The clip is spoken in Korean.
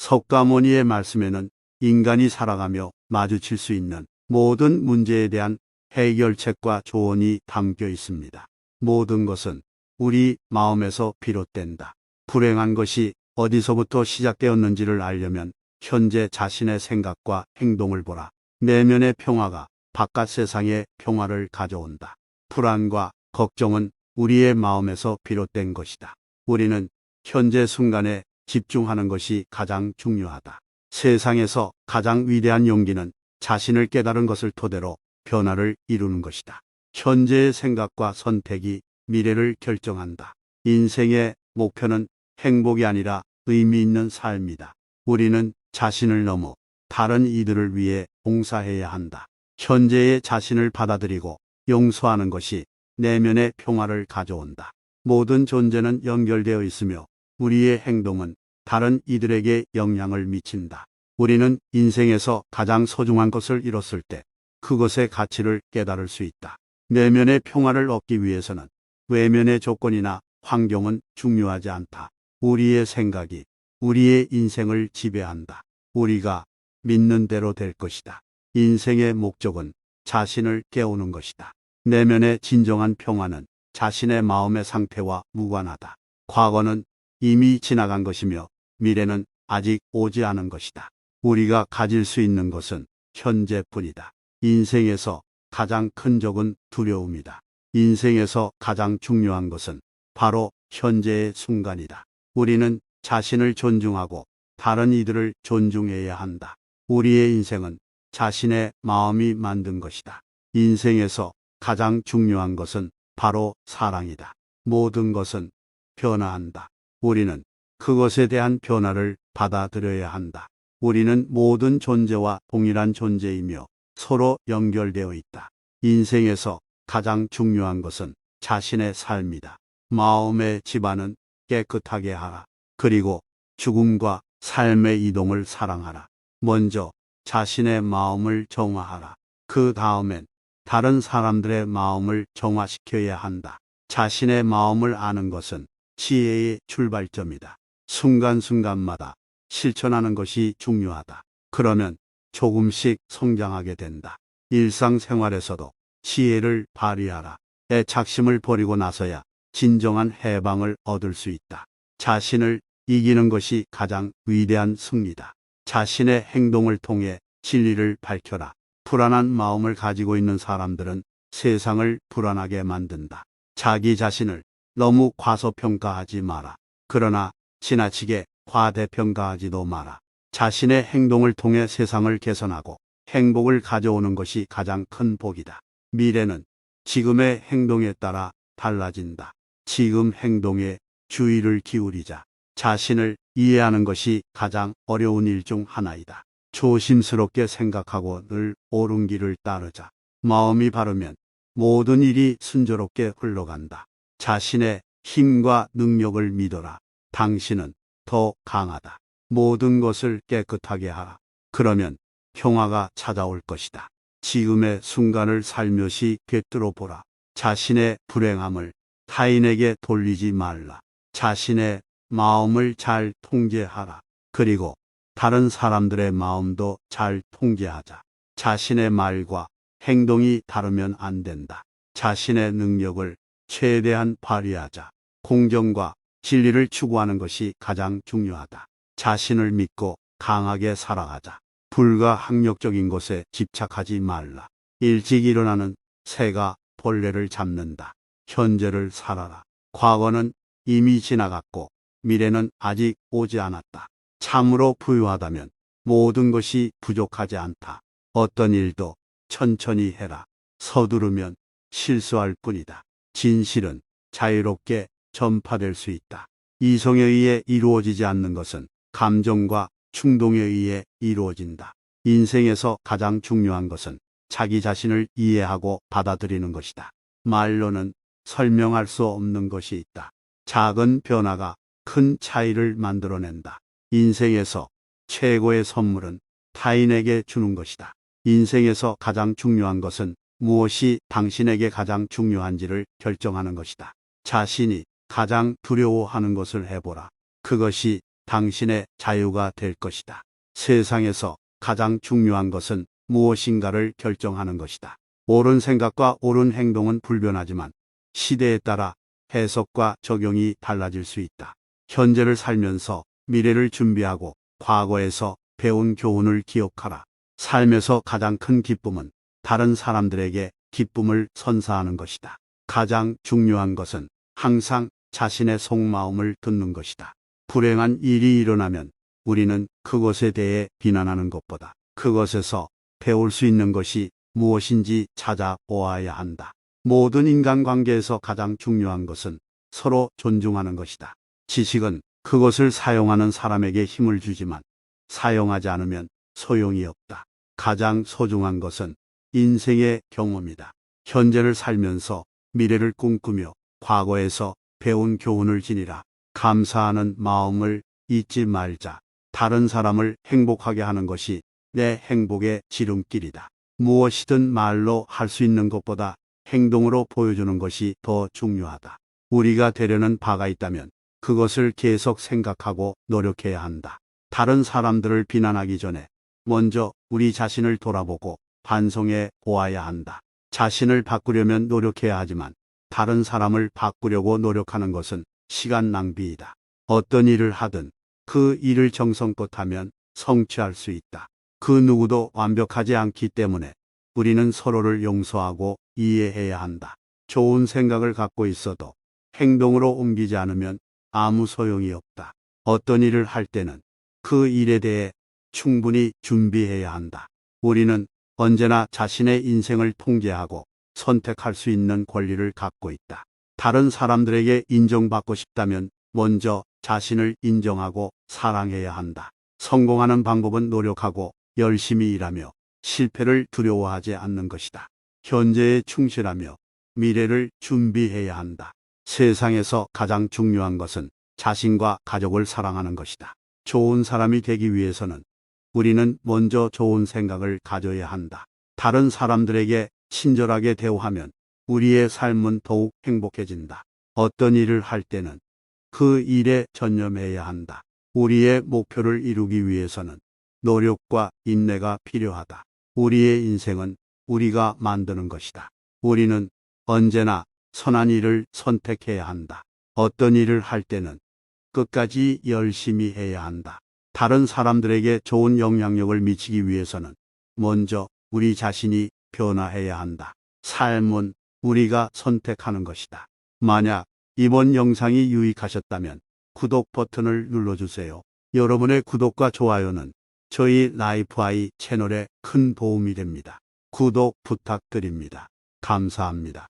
석가모니의 말씀에는 인간이 살아가며 마주칠 수 있는 모든 문제에 대한 해결책과 조언이 담겨 있습니다. 모든 것은 우리 마음에서 비롯된다. 불행한 것이 어디서부터 시작되었는지를 알려면 현재 자신의 생각과 행동을 보라. 내면의 평화가 바깥 세상에 평화를 가져온다. 불안과 걱정은 우리의 마음에서 비롯된 것이다. 우리는 현재 순간에 집중하는 것이 가장 중요하다. 세상에서 가장 위대한 용기는 자신을 깨달은 것을 토대로 변화를 이루는 것이다. 현재의 생각과 선택이 미래를 결정한다. 인생의 목표는 행복이 아니라 의미 있는 삶이다. 우리는 자신을 넘어 다른 이들을 위해 봉사해야 한다. 현재의 자신을 받아들이고 용서하는 것이 내면의 평화를 가져온다. 모든 존재는 연결되어 있으며 우리의 행동은 다른 이들에게 영향을 미친다. 우리는 인생에서 가장 소중한 것을 잃었을 때 그것의 가치를 깨달을 수 있다. 내면의 평화를 얻기 위해서는 외면의 조건이나 환경은 중요하지 않다. 우리의 생각이 우리의 인생을 지배한다. 우리가 믿는 대로 될 것이다. 인생의 목적은 자신을 깨우는 것이다. 내면의 진정한 평화는 자신의 마음의 상태와 무관하다. 과거는 이미 지나간 것이며 미래는 아직 오지 않은 것이다. 우리가 가질 수 있는 것은 현재뿐이다. 인생에서 가장 큰 적은 두려움이다. 인생에서 가장 중요한 것은 바로 현재의 순간이다. 우리는 자신을 존중하고 다른 이들을 존중해야 한다. 우리의 인생은 자신의 마음이 만든 것이다. 인생에서 가장 중요한 것은 바로 사랑이다. 모든 것은 변화한다. 우리는 그것에 대한 변화를 받아들여야 한다. 우리는 모든 존재와 동일한 존재이며 서로 연결되어 있다. 인생에서 가장 중요한 것은 자신의 삶이다. 마음의 집안은 깨끗하게 하라. 그리고 죽음과 삶의 이동을 사랑하라. 먼저 자신의 마음을 정화하라. 그 다음엔 다른 사람들의 마음을 정화시켜야 한다. 자신의 마음을 아는 것은 지혜의 출발점이다. 순간순간마다 실천하는 것이 중요하다. 그러면 조금씩 성장하게 된다. 일상생활에서도 지혜를 발휘하라. 애착심을 버리고 나서야 진정한 해방을 얻을 수 있다. 자신을 이기는 것이 가장 위대한 승리다. 자신의 행동을 통해 진리를 밝혀라. 불안한 마음을 가지고 있는 사람들은 세상을 불안하게 만든다. 자기 자신을 너무 과소평가하지 마라. 그러나 지나치게 과대평가하지도 마라. 자신의 행동을 통해 세상을 개선하고 행복을 가져오는 것이 가장 큰 복이다. 미래는 지금의 행동에 따라 달라진다. 지금 행동에 주의를 기울이자. 자신을 이해하는 것이 가장 어려운 일 중 하나이다. 조심스럽게 생각하고 늘 옳은 길을 따르자. 마음이 바르면 모든 일이 순조롭게 흘러간다. 자신의 힘과 능력을 믿어라. 당신은 더 강하다. 모든 것을 깨끗하게 하라. 그러면 평화가 찾아올 것이다. 지금의 순간을 살며시 꿰뚫어 보라. 자신의 불행함을 타인에게 돌리지 말라. 자신의 마음을 잘 통제하라. 그리고 다른 사람들의 마음도 잘 통제하자. 자신의 말과 행동이 다르면 안 된다. 자신의 능력을 최대한 발휘하자. 공정과 진리를 추구하는 것이 가장 중요하다. 자신을 믿고 강하게 살아가자. 불가항력적인 것에 집착하지 말라. 일찍 일어나는 새가 벌레를 잡는다. 현재를 살아라. 과거는 이미 지나갔고 미래는 아직 오지 않았다. 참으로 부유하다면 모든 것이 부족하지 않다. 어떤 일도 천천히 해라. 서두르면 실수할 뿐이다. 진실은 자유롭게 전파될 수 있다. 이성에 의해 이루어지지 않는 것은 감정과 충동에 의해 이루어진다. 인생에서 가장 중요한 것은 자기 자신을 이해하고 받아들이는 것이다. 말로는 설명할 수 없는 것이 있다. 작은 변화가 큰 차이를 만들어낸다. 인생에서 최고의 선물은 타인에게 주는 것이다. 인생에서 가장 중요한 것은 무엇이 당신에게 가장 중요한지를 결정하는 것이다. 자신이 가장 두려워하는 것을 해보라. 그것이 당신의 자유가 될 것이다. 세상에서 가장 중요한 것은 무엇인가를 결정하는 것이다. 옳은 생각과 옳은 행동은 불변하지만 시대에 따라 해석과 적용이 달라질 수 있다. 현재를 살면서 미래를 준비하고 과거에서 배운 교훈을 기억하라. 삶에서 가장 큰 기쁨은 다른 사람들에게 기쁨을 선사하는 것이다. 가장 중요한 것은 항상 자신의 속마음을 듣는 것이다. 불행한 일이 일어나면 우리는 그것에 대해 비난하는 것보다 그것에서 배울 수 있는 것이 무엇인지 찾아보아야 한다. 모든 인간관계에서 가장 중요한 것은 서로 존중하는 것이다. 지식은 그것을 사용하는 사람에게 힘을 주지만 사용하지 않으면 소용이 없다. 가장 소중한 것은 인생의 경험이다. 현재를 살면서 미래를 꿈꾸며 과거에서 배운 교훈을 지니라. 감사하는 마음을 잊지 말자. 다른 사람을 행복하게 하는 것이 내 행복의 지름길이다. 무엇이든 말로 할 수 있는 것보다 행동으로 보여주는 것이 더 중요하다. 우리가 되려는 바가 있다면 그것을 계속 생각하고 노력해야 한다. 다른 사람들을 비난하기 전에 먼저 우리 자신을 돌아보고 반성해 보아야 한다. 자신을 바꾸려면 노력해야 하지만 다른 사람을 바꾸려고 노력하는 것은 시간 낭비이다. 어떤 일을 하든 그 일을 정성껏 하면 성취할 수 있다. 그 누구도 완벽하지 않기 때문에 우리는 서로를 용서하고 이해해야 한다. 좋은 생각을 갖고 있어도 행동으로 옮기지 않으면 아무 소용이 없다. 어떤 일을 할 때는 그 일에 대해 충분히 준비해야 한다. 우리는 언제나 자신의 인생을 통제하고 선택할 수 있는 권리를 갖고 있다. 다른 사람들에게 인정받고 싶다면 먼저 자신을 인정하고 사랑해야 한다. 성공하는 방법은 노력하고 열심히 일하며 실패를 두려워하지 않는 것이다. 현재에 충실하며 미래를 준비해야 한다. 세상에서 가장 중요한 것은 자신과 가족을 사랑하는 것이다. 좋은 사람이 되기 위해서는 우리는 먼저 좋은 생각을 가져야 한다. 다른 사람들에게 친절하게 대우하면 우리의 삶은 더욱 행복해진다. 어떤 일을 할 때는 그 일에 전념해야 한다. 우리의 목표를 이루기 위해서는 노력과 인내가 필요하다. 우리의 인생은 우리가 만드는 것이다. 우리는 언제나 선한 일을 선택해야 한다. 어떤 일을 할 때는 끝까지 열심히 해야 한다. 다른 사람들에게 좋은 영향력을 미치기 위해서는 먼저 우리 자신이 변화해야 한다. 삶은 우리가 선택하는 것이다. 만약 이번 영상이 유익하셨다면 구독 버튼을 눌러주세요. 여러분의 구독과 좋아요는 저희 라이프아이 채널에 큰 도움이 됩니다. 구독 부탁드립니다. 감사합니다.